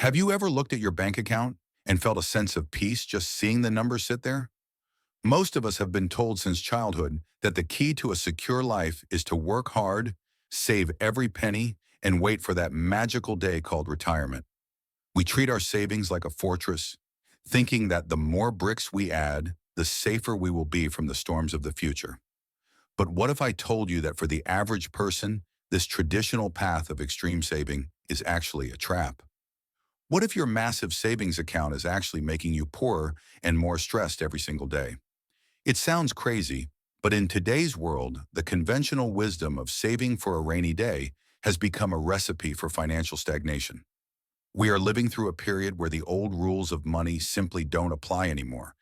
Have you ever looked at your bank account and felt a sense of peace just seeing the numbers sit there? Most of us have been told since childhood that the key to a secure life is to work hard, save every penny, and wait for that magical day called retirement. We treat our savings like a fortress, thinking that the more bricks we add, the safer we will be from the storms of the future. But what if I told you that for the average person, this traditional path of extreme saving is actually a trap? What if your massive savings account is actually making you poorer and more stressed every single day? It sounds crazy, but in today's world, the conventional wisdom of saving for a rainy day has become a recipe for financial stagnation. We are living through a period where the old rules of money simply don't apply anymore,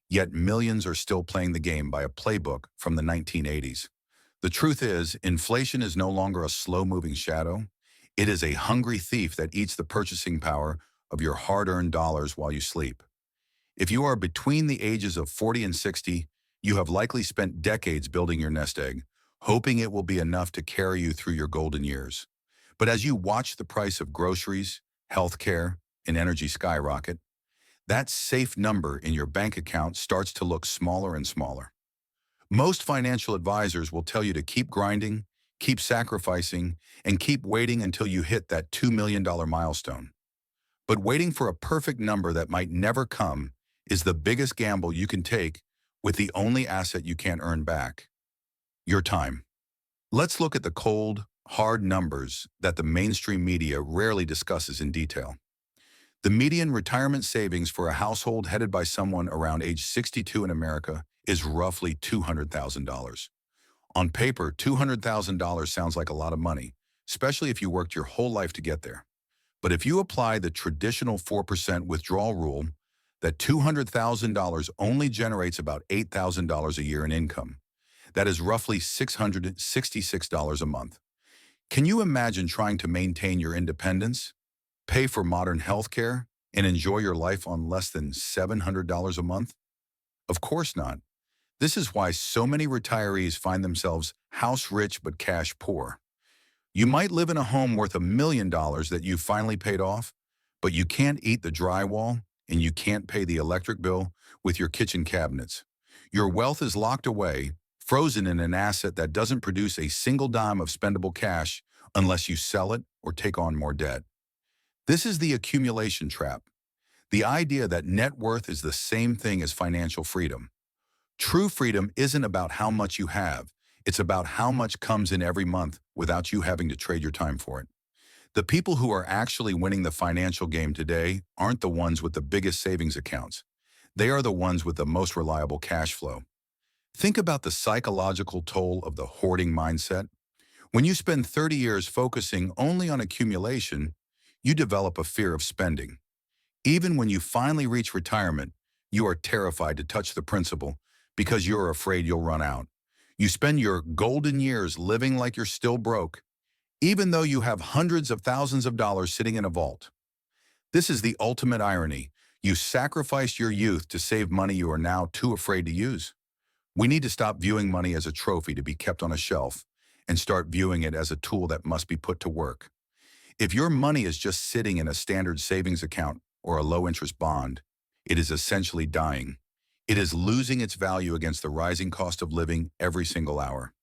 yet millions are still playing the game by a playbook from the 1980s. The truth is, inflation is no longer a slow-moving shadow. It is a hungry thief that eats the purchasing power of your hard-earned dollars while you sleep. If you are between the ages of 40 and 60, you have likely spent decades building your nest egg, hoping it will be enough to carry you through your golden years. But as you watch the price of groceries, healthcare, and energy skyrocket, that safe number in your bank account starts to look smaller and smaller. Most financial advisors will tell you to keep grinding, keep sacrificing, and keep waiting until you hit that $2 million milestone. But waiting for a perfect number that might never come is the biggest gamble you can take with the only asset you can't earn back: your time. Let's look at the cold, hard numbers that the mainstream media rarely discusses in detail. The median retirement savings for a household headed by someone around age 62 in America is roughly $200,000. On paper, $200,000 sounds like a lot of money, especially if you worked your whole life to get there. But if you apply the traditional 4% withdrawal rule, that $200,000 only generates about $8,000 a year in income. That is roughly $666 a month. Can you imagine trying to maintain your independence, pay for modern healthcare, and enjoy your life on less than $700 a month? Of course not. This is why so many retirees find themselves house rich but cash poor. You might live in a home worth $1 million that you finally paid off, but you can't eat the drywall and you can't pay the electric bill with your kitchen cabinets. Your wealth is locked away, frozen in an asset that doesn't produce a single dime of spendable cash unless you sell it or take on more debt. This is the accumulation trap, the idea that net worth is the same thing as financial freedom. True freedom isn't about how much you have. It's about how much comes in every month without you having to trade your time for it. The people who are actually winning the financial game today aren't the ones with the biggest savings accounts. They are the ones with the most reliable cash flow. Think about the psychological toll of the hoarding mindset. When you spend 30 years focusing only on accumulation, you develop a fear of spending. Even when you finally reach retirement, you are terrified to touch the principal because you're afraid you'll run out. You spend your golden years living like you're still broke, even though you have hundreds of thousands of dollars sitting in a vault. This is the ultimate irony. You sacrificed your youth to save money you are now too afraid to use. We need to stop viewing money as a trophy to be kept on a shelf and start viewing it as a tool that must be put to work. If your money is just sitting in a standard savings account or a low-interest bond, it is essentially dying. It is losing its value against the rising cost of living every single hour.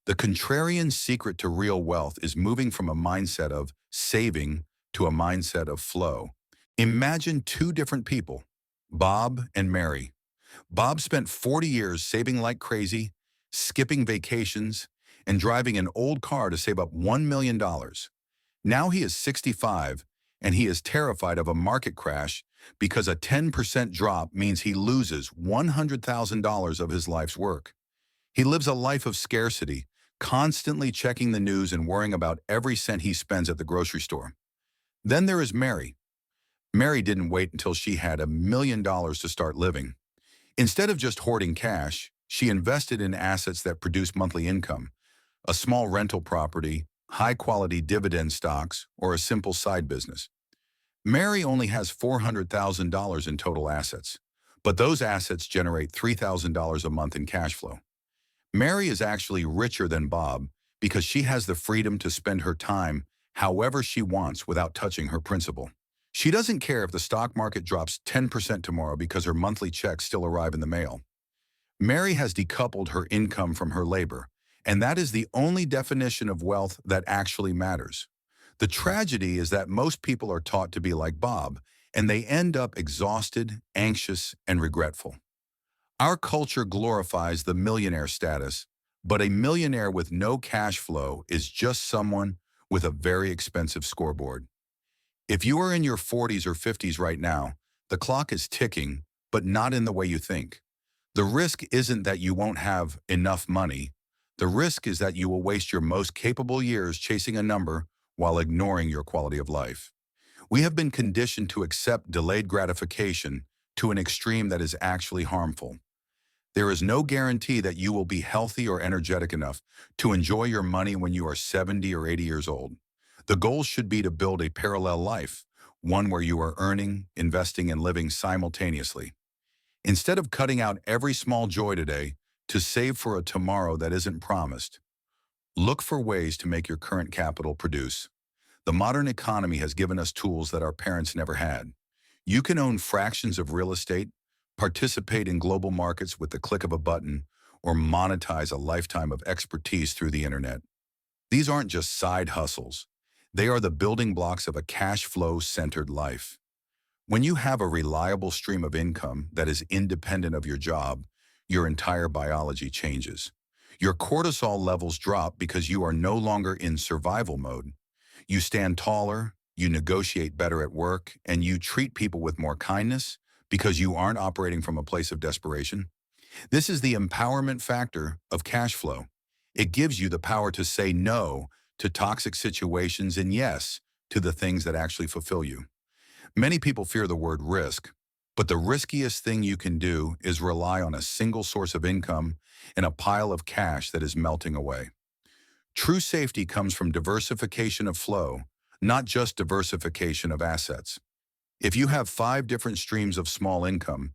The contrarian secret to real wealth is moving from a mindset of saving to a mindset of flow. Imagine two different people, Bob and Mary. Bob spent 40 years saving like crazy, skipping vacations, and driving an old car to save up $1 million. Now he is 65, and he is terrified of a market crash because a 10% drop means he loses $100,000 of his life's work. He lives a life of scarcity, constantly checking the news and worrying about every cent he spends at the grocery store. Then there is Mary. Mary didn't wait until she had $1 million to start living. Instead of just hoarding cash, she invested in assets that produce monthly income: a small rental property, high-quality dividend stocks, or a simple side business. Mary only has $400,000 in total assets, but those assets generate $3,000 a month in cash flow. Mary is actually richer than Bob because she has the freedom to spend her time however she wants without touching her principal. She doesn't care if the stock market drops 10% tomorrow because her monthly checks still arrive in the mail. Mary has decoupled her income from her labor, and that is the only definition of wealth that actually matters. The tragedy is that most people are taught to be like Bob, and they end up exhausted, anxious, and regretful. Our culture glorifies the millionaire status, but a millionaire with no cash flow is just someone with a very expensive scoreboard. If you are in your 40s or 50s right now, the clock is ticking, but not in the way you think. The risk isn't that you won't have enough money. The risk is that you will waste your most capable years chasing a number while ignoring your quality of life. We have been conditioned to accept delayed gratification to an extreme that is actually harmful. There is no guarantee that you will be healthy or energetic enough to enjoy your money when you are 70 or 80 years old. The goal should be to build a parallel life, one where you are earning, investing, and living simultaneously. Instead of cutting out every small joy today to save for a tomorrow that isn't promised, look for ways to make your current capital produce. The modern economy has given us tools that our parents never had. You can own fractions of real estate, participate in global markets with the click of a button, or monetize a lifetime of expertise through the internet. These aren't just side hustles. They are the building blocks of a cash flow-centered life. When you have a reliable stream of income that is independent of your job, your entire biology changes. Your cortisol levels drop because you are no longer in survival mode. You stand taller, you negotiate better at work, and you treat people with more kindness because you aren't operating from a place of desperation. This is the empowerment factor of cash flow. It gives you the power to say no to toxic situations and yes to the things that actually fulfill you. Many people fear the word risk, but the riskiest thing you can do is rely on a single source of income and a pile of cash that is melting away. True safety comes from diversification of flow, not just diversification of assets. If you have 5 different streams of small income,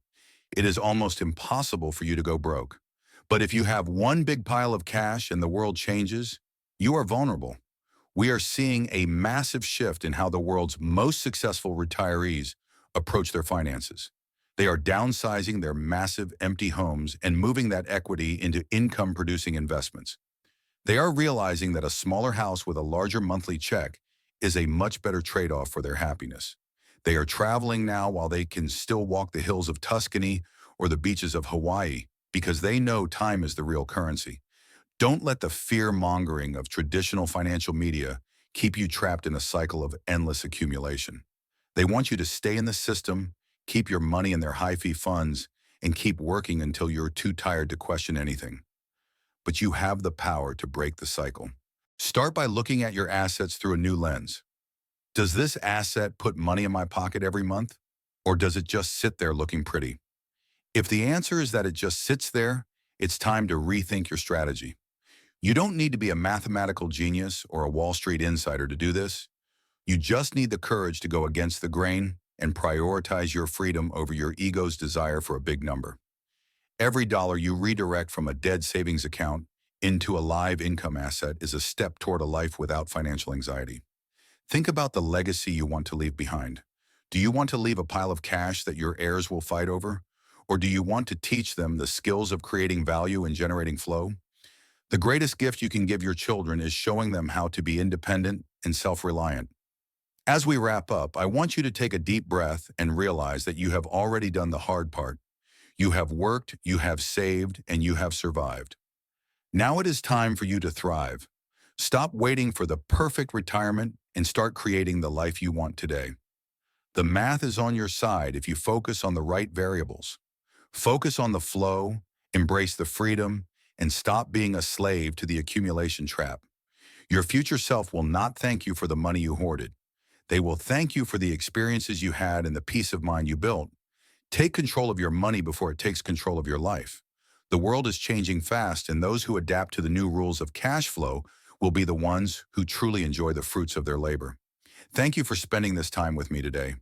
it is almost impossible for you to go broke. But if you have one big pile of cash and the world changes, you are vulnerable. We are seeing a massive shift in how the world's most successful retirees approach their finances. They are downsizing their massive empty homes and moving that equity into income-producing investments. They are realizing that a smaller house with a larger monthly check is a much better trade-off for their happiness. They are traveling now while they can still walk the hills of Tuscany or the beaches of Hawaii because they know time is the real currency. Don't let the fear-mongering of traditional financial media keep you trapped in a cycle of endless accumulation. They want you to stay in the system, keep your money in their high-fee funds, and keep working until you're too tired to question anything. But you have the power to break the cycle. Start by looking at your assets through a new lens. Does this asset put money in my pocket every month? Or does it just sit there looking pretty? If the answer is that it just sits there, it's time to rethink your strategy. You don't need to be a mathematical genius or a Wall Street insider to do this. You just need the courage to go against the grain and prioritize your freedom over your ego's desire for a big number. Every dollar you redirect from a dead savings account into a live income asset is a step toward a life without financial anxiety. Think about the legacy you want to leave behind. Do you want to leave a pile of cash that your heirs will fight over? Or do you want to teach them the skills of creating value and generating flow? The greatest gift you can give your children is showing them how to be independent and self-reliant. As we wrap up, I want you to take a deep breath and realize that you have already done the hard part. You have worked, you have saved, and you have survived. Now it is time for you to thrive. Stop waiting for the perfect retirement and start creating the life you want today. The math is on your side if you focus on the right variables. Focus on the flow, embrace the freedom, and stop being a slave to the accumulation trap. Your future self will not thank you for the money you hoarded. They will thank you for the experiences you had and the peace of mind you built. Take control of your money before it takes control of your life. The world is changing fast, and those who adapt to the new rules of cash flow will be the ones who truly enjoy the fruits of their labor. Thank you for spending this time with me today.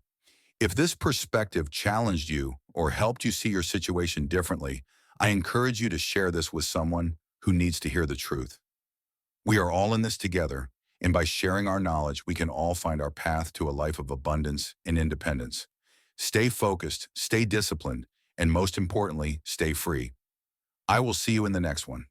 If this perspective challenged you or helped you see your situation differently, I encourage you to share this with someone who needs to hear the truth. We are all in this together, And by sharing our knowledge, we can all find our path to a life of abundance and independence. Stay focused, stay disciplined, and most importantly, stay free. I will see you in the next one.